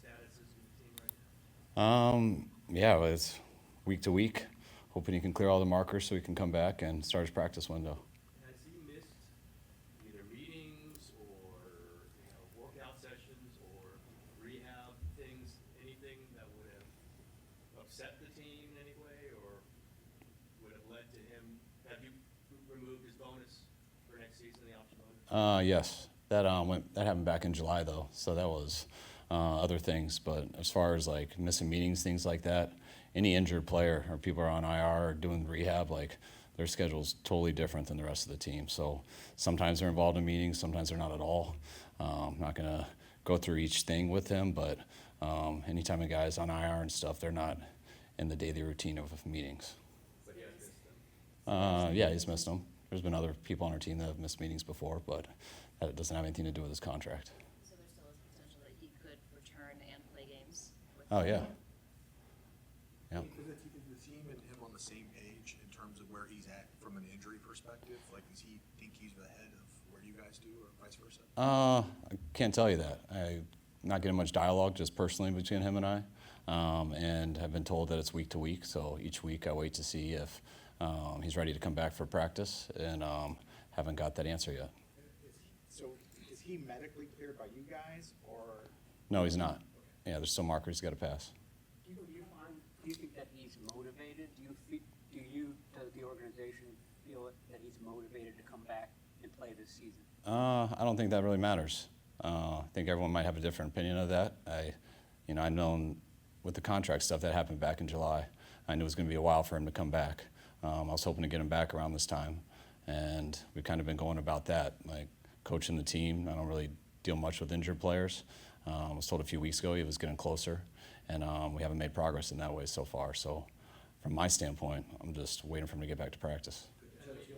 statuses with the team right Yeah, well, it's week to week. Hoping he can clear all the markers so he can come back and start his practice window. now? Has he missed either meetings or workout sessions or rehab things, anything that would have upset the team in any way, or would have led to him? Have you removed his bonus for next season, the option bonus? Yes, that happened back in July though, so that was other things. But as far as like missing meetings, things like that, any injured player or people are on IR or doing rehab, like their schedule's totally different than the rest of the team. So sometimes they're involved in meetings, sometimes they're not at all. I'm not gonna go through each thing with them, but anytime a guy's on IR and stuff, they're not in the daily routine of meetings. But he has missed them. Yeah, he's missed them. There's been other people on our team that have missed meetings before, but that doesn't have anything to do with his contract. So there still is potential that he could return and play games? Oh, yeah. Yeah. Is the team and him on the same page in terms of where he's at from an injury perspective? Like, does he think he's ahead of where you guys do, or vice versa? I can't tell you that. I'm not getting much dialogue just personally between him and I, and I've been told that it's week to week. So each week I wait to see if he's ready to come back for practice, and haven't got that answer yet. Is he medically cleared by you guys, or? No, he's not. Yeah, there's still markers he's got to pass. Do you think that he's motivated? Does the organization feel that he's motivated to come back and play this season? I don't think that really matters. I think everyone might have a different opinion of that. I've known with the contract stuff that happened back in July, I knew it was going to be a while for him to come back. I was hoping to get him back around this time, and we've kind of been going about that, like coaching the team. I don't really deal much with injured players. I was told a few weeks ago he was getting closer, and we haven't made progress in that way so far. So from my standpoint, I'm just waiting for him to get back to practice.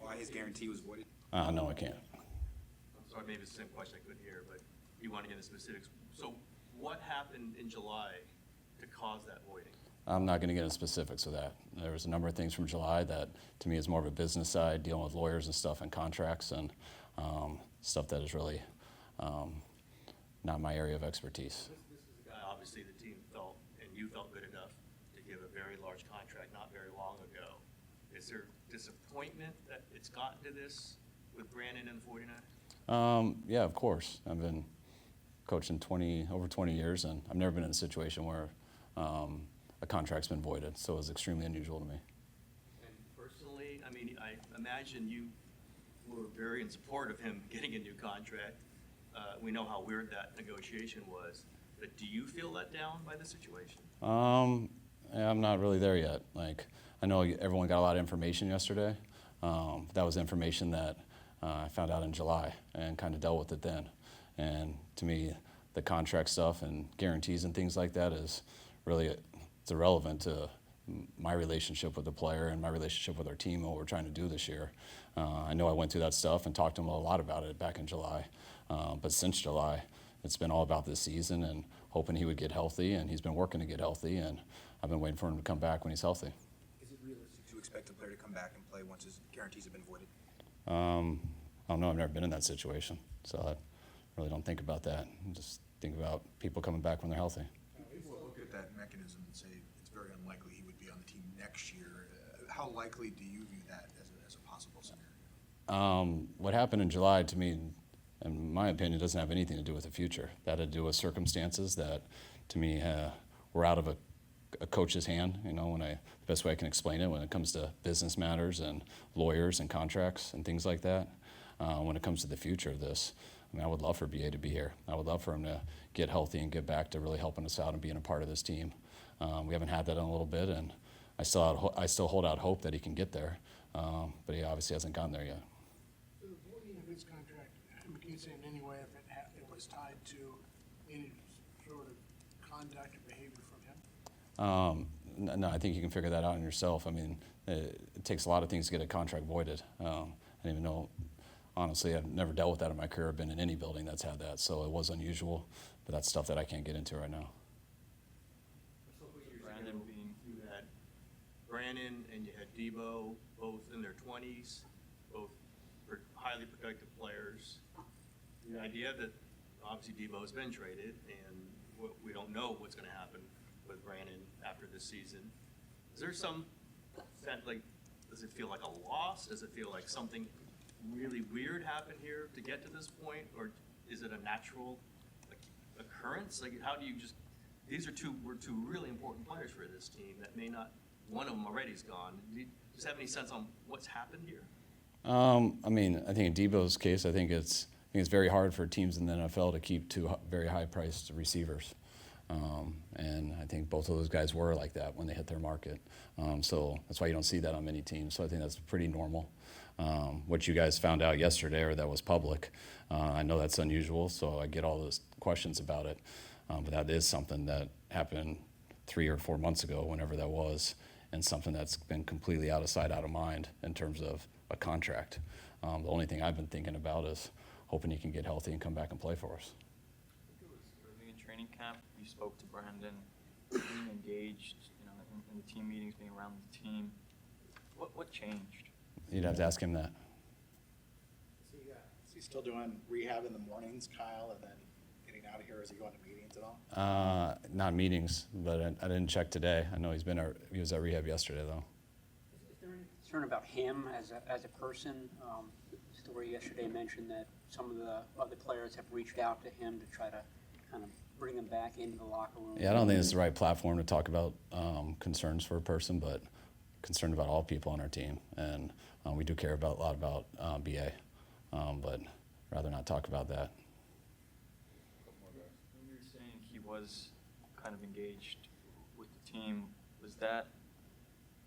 Why his guarantee was voided? No, I can't. I'm sorry, maybe it's the same question I couldn't hear, but you want to get into specifics. So what happened in July to cause that voiding? I'm not going to get into specifics of that. There was a number of things from July that, to me, is more of a business side, dealing with lawyers and stuff and contracts and stuff that is really not my area of expertise. This is a guy, obviously, the team felt, and you felt good enough to give a very large contract not very long ago. Is there disappointment that it's gotten to this with Brandon and the 49ers? Yeah, of course. I've been coaching over 20 years, and I've never been in a situation where a contract's been voided, so it was extremely unusual to me. And personally, I mean, I imagine you were very in support of him getting a new contract. We know how weird that negotiation was, but do you feel let down by the situation? Yeah, I'm not really there yet. Like, I know everyone got a lot of information yesterday. That was information that I found out in July and kind of dealt with it then. And to me, the contract stuff and guarantees and things like that is really, it's irrelevant to my relationship with the player and my relationship with our team and what we're trying to do this year. I know I went through that stuff and talked to him a lot about it back in July. But since July, it's been all about this season and hoping he would get healthy, and he's been working to get healthy, and I've been waiting for him to come back when he's healthy. Is it realistic to expect a player to come back and play once his guarantees have been voided? I don't know. I've never been in that situation, so I really don't think about that. I just think about people coming back when they're healthy. People look at that mechanism and say it's very unlikely he would be on the team next year. How likely do you view that as a possible scenario? What happened in July, to me, in my opinion, doesn't have anything to do with the future. That had to do with circumstances that, to me, were out of a coach's hand. The best way I can explain it, when it comes to business matters and lawyers and contracts and things like that. When it comes to the future of this, I would love for BA to be here. I would love for him to get healthy and get back to really helping us out and being a part of this team. We haven't had that in a little bit, and I still hold out hope that he can get there, but he obviously hasn't gotten there yet. So the voiding of his contract, we can't say in any way if it was tied to any sort of conduct or behavior from him? No, I think you can figure that out on yourself. I mean, it takes a lot of things to get a contract voided. I don't even know. Honestly, I've never dealt with that in my career. I've been in any building that's had that, so it was unusual, but that's stuff that I can't get into right now. Brandon, you had Brandon and you had Debo, both in their 20s, both highly productive players. The idea that obviously Debo's been traded and we don't know what's going to happen with Brandon after this season. Is there some sense, like, does it feel like a loss? Does it feel like something really weird happened here to get to this point? Or is it a natural occurrence? Like, how do you just, we're two really important players for this team that may not, one of them already is gone. Do you just have any sense on what's happened here? I mean, I think in Debo's case, I think it's very hard for teams in the NFL to keep two very high-priced receivers. And I think both of those guys were like that when they hit their market. So that's why you don't see that on many teams. So I think that's pretty normal. What you guys found out yesterday, or that was public, I know that's unusual, so I get all those questions about it. But that is something that happened 3 or 4 months ago, whenever that was, and something that's been completely out of sight, out of mind in terms of a contract. The only thing I've been thinking about is hoping he can get healthy and come back and play for us. I think it was early in training camp. You spoke to Brandon, being engaged, in the team meetings, being around the team. What changed? You'd have to ask him that. Is he still doing rehab in the mornings, Kyle, and then getting out of here? Is he going to meetings at all? Not meetings, but I didn't check today. I know he was at rehab yesterday, though. Is there any concern about him as a person? The story yesterday mentioned that some of the other players have reached out to him to try to kind of bring him back into the locker room. Yeah, I don't think it's the right platform to talk about concerns for a person, but concerned about all people on our team. And we do care a lot about BA, but rather not talk about that. When you were saying he was kind of engaged with the team, was that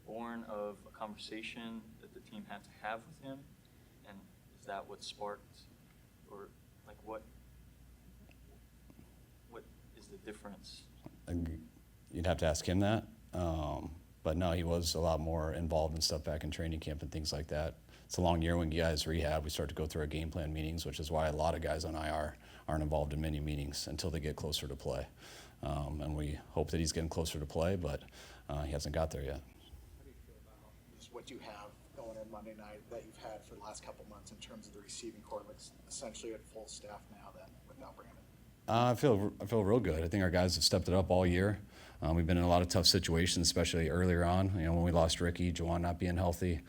born of a conversation that the team had to have with him? And is that what sparked, or like what is the difference? You'd have to ask him that. But no, he was a lot more involved in stuff back in training camp and things like that. It's a long year when you guys rehab. We start to go through our game plan meetings, which is why a lot of guys on IR aren't involved in many meetings until they get closer to play. And we hope that he's getting closer to play, but he hasn't got there yet. How do you feel about just what you have going in Monday night that you've had for the last couple months in terms of the receiving corps, like essentially at full staff now then without Brandon? I feel real good. I think our guys have stepped it up all year. We've been in a lot of tough situations, especially earlier on. When we lost Ricky, Juwan not being healthy,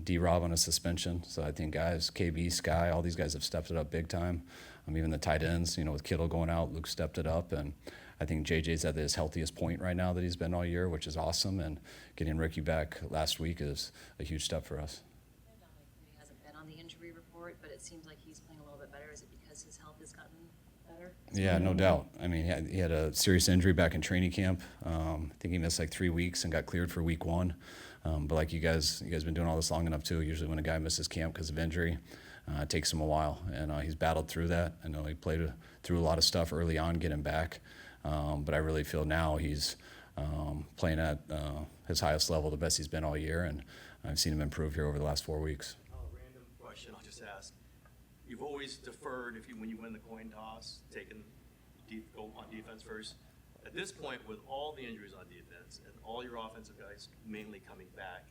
D-Rob on a suspension. So I think guys, KB, Sky, all these guys have stepped it up big time. Even the tight ends, with Kittle going out, Luke stepped it up, and I think JJ's at his healthiest point right now that he's been all year, which is awesome. And getting Ricky back last week is a huge step for us. He hasn't been on the injury report, but it seems like he's playing a little bit better. Is it because his health has gotten better? Yeah, no doubt. He had a serious injury back in training camp. I think he missed like 3 weeks and got cleared for week 1. But like you guys been doing all this long enough too. Usually when a guy misses camp because of injury, it takes him a while. And he's battled through that. I know he played through a lot of stuff early on, getting back. But I really feel now he's playing at his highest level, the best he's been all year. And I've seen him improve here over the last 4 weeks. Random question, I'll just ask. You've always deferred when you win the coin toss, go on defense first. At this point, with all the injuries on defense and all your offensive guys mainly coming back,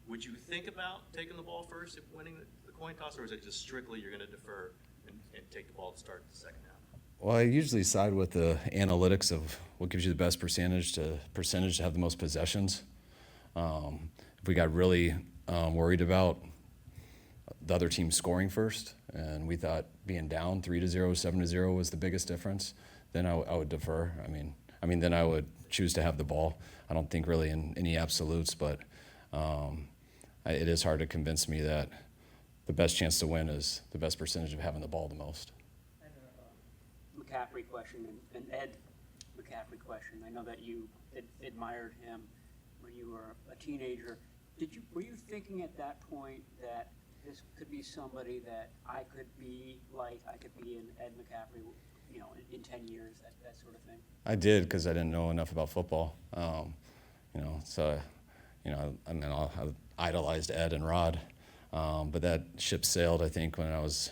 would you think about taking the ball first if winning the coin toss, or is it just strictly you're going to defer and take the ball to start the second half? Well, I usually side with the analytics of what gives you the best percentage to have the most possessions. If we got really worried about the other team scoring first, and we thought being down 3-0, 7-0 was the biggest difference, then I would defer. Then I would choose to have the ball. I don't think really in any absolutes, but it is hard to convince me that the best chance to win is the best percentage of having the ball the most. McCaffrey question, and Ed McCaffrey question. I know that you admired him when you were a teenager. Were you thinking at that point that this could be somebody that I could be in Ed McCaffrey, in 10 years, that sort of thing? I did, because I didn't know enough about football. I idolized Ed and Rod. But that ship sailed, I think, when I was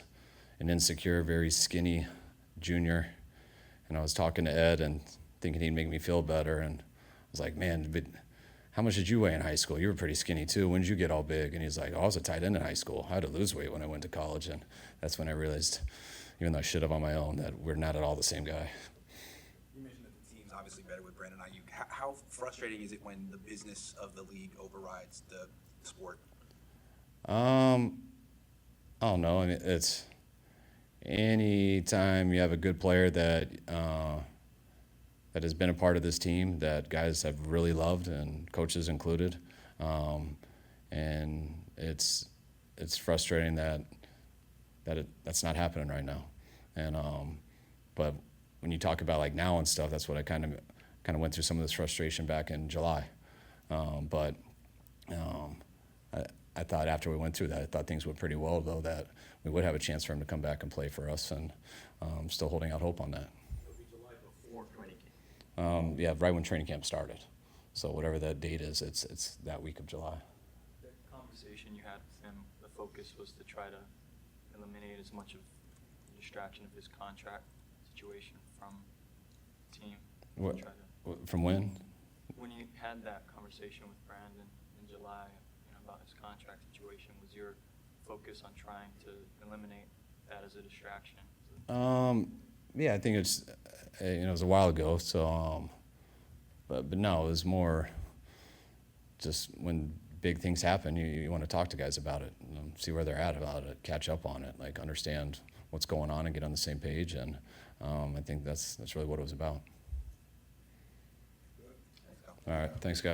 an insecure, very skinny junior. And I was talking to Ed and thinking he'd make me feel better. And I was like, man, but how much did you weigh in high school? You were pretty skinny too. When did you get all big? And he's like, I was a tight end in high school. I had to lose weight when I went to college. And that's when I realized, even though I should have on my own, that we're not at all the same guy. obviously better with Brandon Aiyuk. How frustrating is it when the business of the league overrides the sport? I don't know. I mean, it's any time you have a good player that that has been a part of this team that guys have really loved, and coaches included, and it's frustrating that's not happening right now. And but when you talk about like now and stuff, that's what I kind of went through some of this frustration back in July. But I thought after we went through that, I thought things went pretty well, though, that we would have a chance for him to come back and play for us, and still holding out hope on that. It'll be July before training camp. Yeah, right when training camp started. So whatever that date is, it's that week of July. The conversation you had with him, the focus was to try to eliminate as much of the distraction of his contract situation from the team. What, Try to, from when? when you had that conversation with Brandon in July, about his contract situation, was your focus on trying to eliminate that as a distraction? Yeah, I think it's it was a while ago. So, but no, it was more just when big things happen, you want to talk to guys about it, see where they're at about it, catch up on it, like understand what's going on and get on the same page. And I think that's really what it was about. All right, thanks, guys.